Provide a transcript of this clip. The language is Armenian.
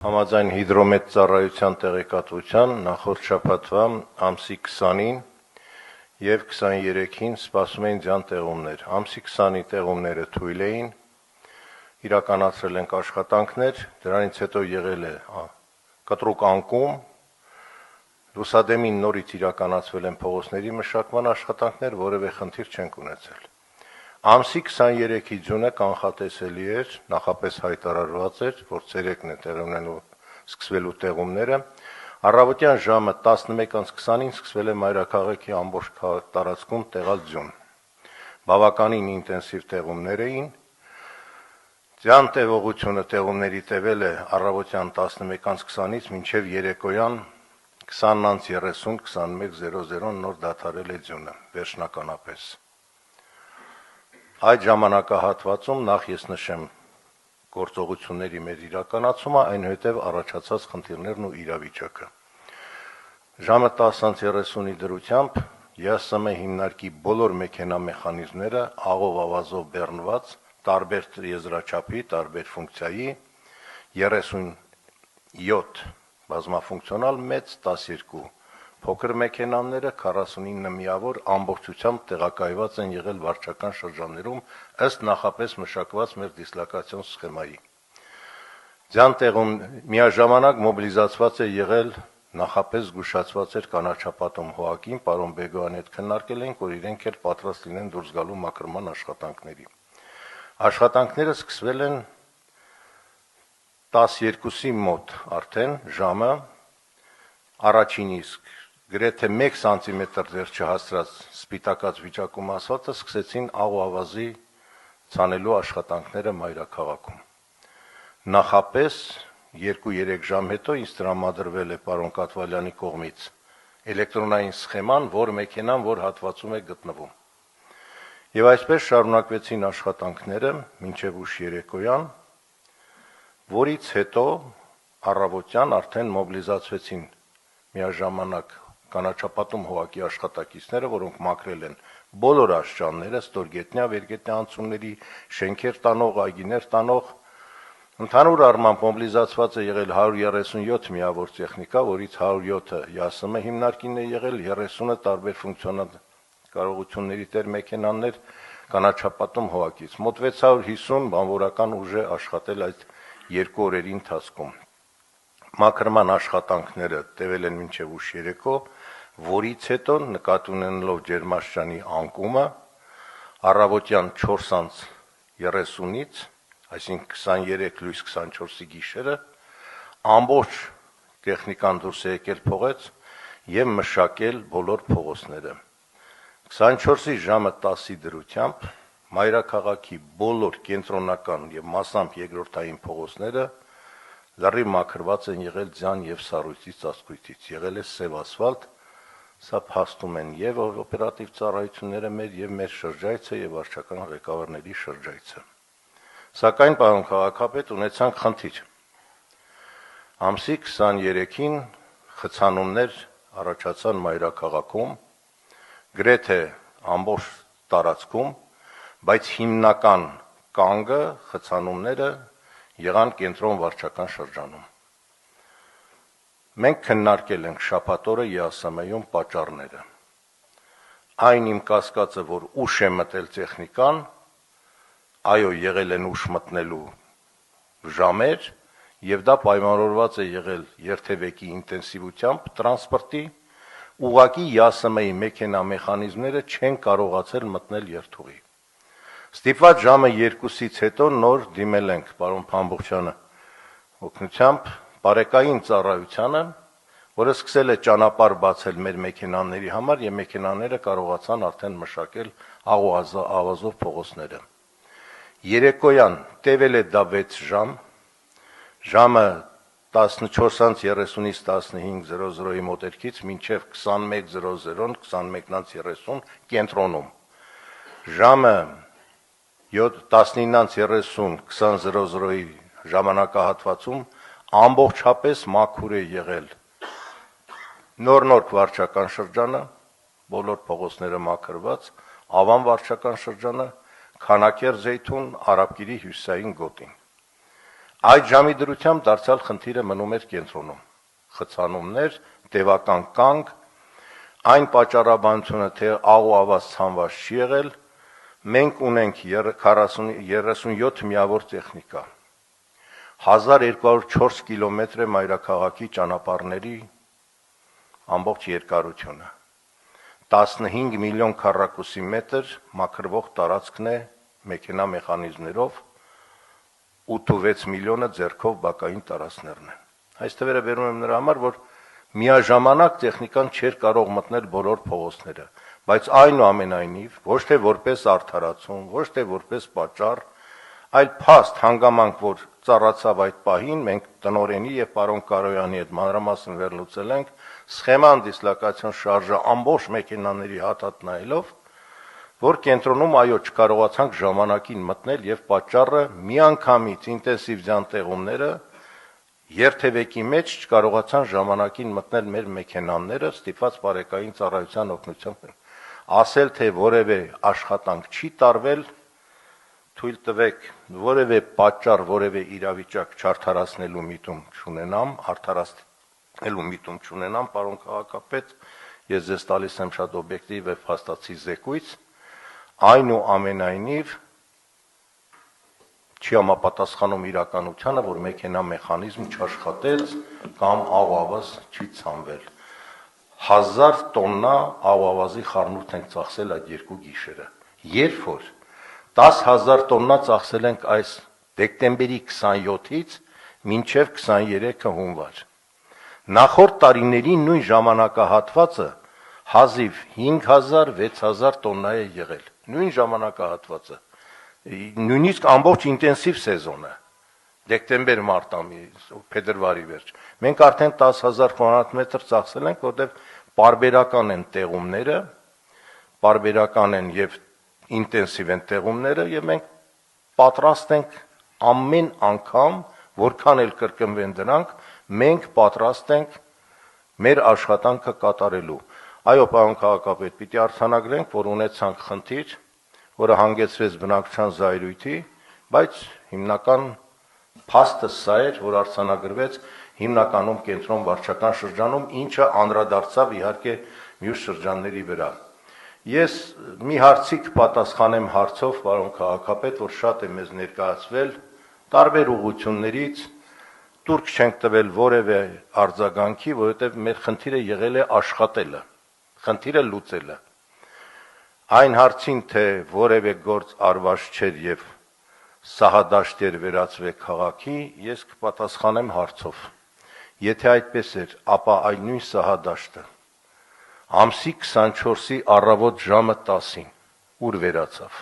Համաձայն հիդրոմետ ծառայության տեղեկատվության նախորդ շաբաթվա ամսի 20-ին և 23-ին սպասում էին ձյան տեղումներ։ Ամսի 20-ի տեղումները թույլ էին, իրականացրել ենք աշխատանքներ, դրանից հետո եղել է կտրուկ անկում, լուսադեմին նորից իրականացվել են փողոցների մշակման աշխատանքներ, որևէ խնդիր չենք ունեցել։ Ամսի 23-ի ձյունը կանխատեսելի էր, նախապես հայտարարված էր, որ ցերեկն է տեղի ունենալու սկսվելու տեղումները, առավոտյան ժամը 11:20-ին սկսվել է մայրաքաղաքի ամբողջ տարածքում տեղալ ձյուն։ Բավականին ինտենսիվ տեղումներ էին, ձյան տևողությունը տեղումների տևել է առավոտյան 11:20-ից մինչև երեկոյան 20:30-21:00 նոր դադարել է ձյունը, վերջնականապես։ Այդ ժամանակահատվածում նախ ես նշեմ գործողությունների մեր իրականացումը, այնուհետև առաջացած խնդիրներն ու իրավիճակը։ Ժամը 10:30-ի դրությամբ ԵԱՍՄ հիմնարկի բոլոր մեքենամեխանիզմները աղով-ավազով բեռնված, տարբեր եզրաչափի, տարբեր ֆունկցիայի, 37 բազմաֆունկցիոնալ մեծ, 12 փոքր մեքենաները 49 միավոր ամբողջությամբ տեղակայված են եղել վարչական շրջաններում ըստ նախապես մշակված մեր դիսլոկացիոն սխեմայի։ Ձյան տեղում միաժամանակ մոբիլիզացված է եղել նախապես զգուշացված էր կանաչապատում հողակին, պարոն Բեգոյանի հետ քննարկել ենք, որ իրենք էլ պատրաստ լինեն դուրս գալու մաքրման աշխատանքների։ Աշխատանքները սկսվել են 12-ի մոտ արդեն ժամը, առաջին իսկ գրեթե 1 սանտիմետր դեռ չհասցրած սպիտակած վիճակում ասվածը սկսեցին աղ ու ավազի ցանելու աշխատանքները մայրաքաղաքում։ Նախապես 2-3 ժամ հետո ինձ տրամադրվել է պարոն Կատվալյանի կողմից էլեկտրոնային սխեման, որ մեքենան որ հատվածում է գտնվում։ Եվ այսպես շարունակվեցին աշխատանքները մինչև ուշ երեկոյան, որից հետո առավոտյան արդեն մոբիլիզացվեցին միաժամանակ կանաչապատում հողակի աշխատակիցները, որոնք մաքրել են բոլոր աշճանները, ստորգետնյա, վերգետնյա անցումների, շենքեր տանող, այգիներ տանող, ընդհանուր առմամբ մոբիլիզացված է եղել 137 միավոր տեխնիկա, որից 107-ը ԵԱՍՄ հիմնարկին է եղել, 30-ը տարբեր ֆունկցիոնալ կարողությունների տեր մեքենաներ կանաչապատում հողակից։ Մոտ 650 բանվորական ուժ է աշխատել այդ 2 օրերի ընթացքում։ Մաքրման աշխատանքները տևել են մինչև ուշ երեկո, որից հետո նկատի ունենալով ջերմաստիճանի անկումը, առավոտյան 4:30-ից, այսինքն 23 լույս 24-ի գիշերը, ամբողջ տեխնիկան դուրս է եկել փողոց եւ մշակել բոլոր փողոցները։ 24-ի ժամը 10-ի դրությամբ մայրաքաղաքի բոլոր կենտրոնական եւ մասամբ երկրորդային փողոցները լրիվ մաքրված են եղել ձյան եւ սառույցի ծածկույթից, եղել է սև ասֆալտ, սա փաստում են եւ օպերատիվ ծառայությունները մեր եւ մեր շրջայցը եւ վարչական ղեկավարների շրջայցը։ Սակայն, պարոն քաղաքապետ, ունեցանք խնդիր։ Ամսի 23-ին խցանումներ առաջացան մայրաքաղաքում, գրեթե ամբողջ տարածքում, բայց հիմնական կանգը խցանումները եղան կենտրոն վարչական շրջանում։ Մենք քննարկել ենք շաբաթ օրը ԵԱՍՄ-ում պատճառները։ Այն իմ կասկածը, որ ուշ է մտել տեխնիկան, այո, եղել են ուշ մտնելու ժամեր, եւ դա պայմանավորված է եղել երթևեկի ինտենսիվությամբ տրանսպորտի, ուղղակի ԵԱՍՄ-ի մեքենամեխանիզմները չեն կարողացել մտնել երթուղի։ Ստիպված ժամը 2-ից հետո նոր դիմել ենք պարոն Փամբուխչյանը օգնությամբ բարեկային ծառայությանը, որը սկսել է ճանապարհ բացել մեր մեքենաների համար եւ մեքենաները կարողացան արդեն մշակել աղ ու ավազով փողոցները։ Երեկոյան տևել է դա 6 ժամ, ժամը 14:30-ից 15:00-ի մոտերքից մինչև 21:00-ն 21:30 կենտրոնում։ Ժամը 19:30 20:00-ի ժամանակահատվածում ամբողջապես մաքուր է եղել Նոր վարչական շրջանը, բոլոր փողոցները մաքրված, Ավան վարչական շրջանը, Քանաքեր Զեյթուն, Արաբկիրի հյուսիսային գոտին։ Այդ ժամի դրությամբ դարձյալ խնդիրը մնում էր կենտրոնում։ Խցանումներ, տևական կանգ, այն պատճառաբանությունը, թե աղ ու ավազ ցանված չի եղել, մենք ունենք 37 միավոր տեխնիկա, 1204 կիլոմետր է մայրաքաղաքի ճանապարհների ամբողջ երկարությունը, 15 միլիոն քառակուսի մետր մաքրվող տարածքն է մեքենա մեխանիզմներով, 8.6 միլիոնը ձեռքով բակային տարածքներն են։ Այս թվերը բերում եմ նրա համար, որ միաժամանակ տեխնիկան չէր կարող մտնել բոլոր փողոցները, բայց այնուամենայնիվ ոչ թե որպես արդարացում, ոչ թե որպես պատճառ, այլ փաստ հանգամանք, որ ծառացավ այդ պահին, մենք տնօրենի եւ պարոն Կարոյանի հետ մանրամասն վերլուծել ենք, սխեման դիսլոկացիոն շարժը ամբողջ մեքենաների հատատ նայելով, որ կենտրոնում այո չկարողացանք ժամանակին մտնել եւ պատճառը միանգամից ինտենսիվ ձանտեղումները երթևեկի մեջ չկարողացան ժամանակին մտնել մեր մեքենաները ստիպված բարեկային ծառայության օգնությամբ ասել թե որևէ աշխատանք չի տարվել թույլ տվեք որևէ պատճառ որևէ իրավիճակ չարթարացնելու միտում չունենամ արդարացնելու միտում չունենամ պարոն քաղաքապետ ես ձեզ տալիս եմ շատ օբյեկտիվ եւ փաստացի զեկույց այնուամենայնիվ չի համապատասխանում իրականությանը, որ մեքենա մեխանիզմ չաշխատեց կամ աղավազ չի ցանվել։ 1000 տոննա աղավազի խառնուրդ ենք ծախսել այդ երկու գիշերը։ Երբ որ 10,000 տոննա ծախսել ենք այս դեկտեմբերի 27-ից մինչև 23-ը հունվար։ Նախորդ տարիների նույն ժամանակահատվածը հազիվ 5000-6000 տոննա է եղել։ Նույն ժամանակահատվածը նույնիսկ ամբողջ ինտենսիվ սեզոնը դեկտեմբեր մարտ ամիս փետրվարի վերջ մենք արդեն 10000 քվադրատ մետր ծախսել ենք որտեղ պարբերական են տեղումները պարբերական են եւ ինտենսիվ են տեղումները եւ մենք պատրաստ ենք ամեն անգամ որքան էլ կրկնվեն դրանք մենք պատրաստ ենք մեր աշխատանքը կատարելու այո պարոն քաղաքապետ պիտի արձանագրենք որ ունեցանք խնդիր որը հանգեցրեց բնակչության զայրույթի, բայց հիմնական փաստը սա էր, որ արձանագրվեց հիմնականում կենտրոն վարչական շրջանում, ինչը անդրադարձավ իհարկե մյուս շրջանների վրա։ Ես մի հարցի կպատասխանեմ հարցով, պարոն քաղաքապետ, որ շատ է մեզ ներկայացվել տարբեր ուղղություններից, տուրք չենք տվել որևէ արձագանքի, որովհետև մեր խնդիրը եղել է աշխատելը, խնդիրը լուծելը։ Այն հարցին, թե որևէ գործ արված չէր եւ սահադաշտ էր վերածվել քաղաքի, ես կպատասխանեմ հարցով։ Եթե այդպես էր, ապա այլ նույն սահադաշտը ամսի 24-ի առավոտ ժամը 10-ին ուր վերացավ։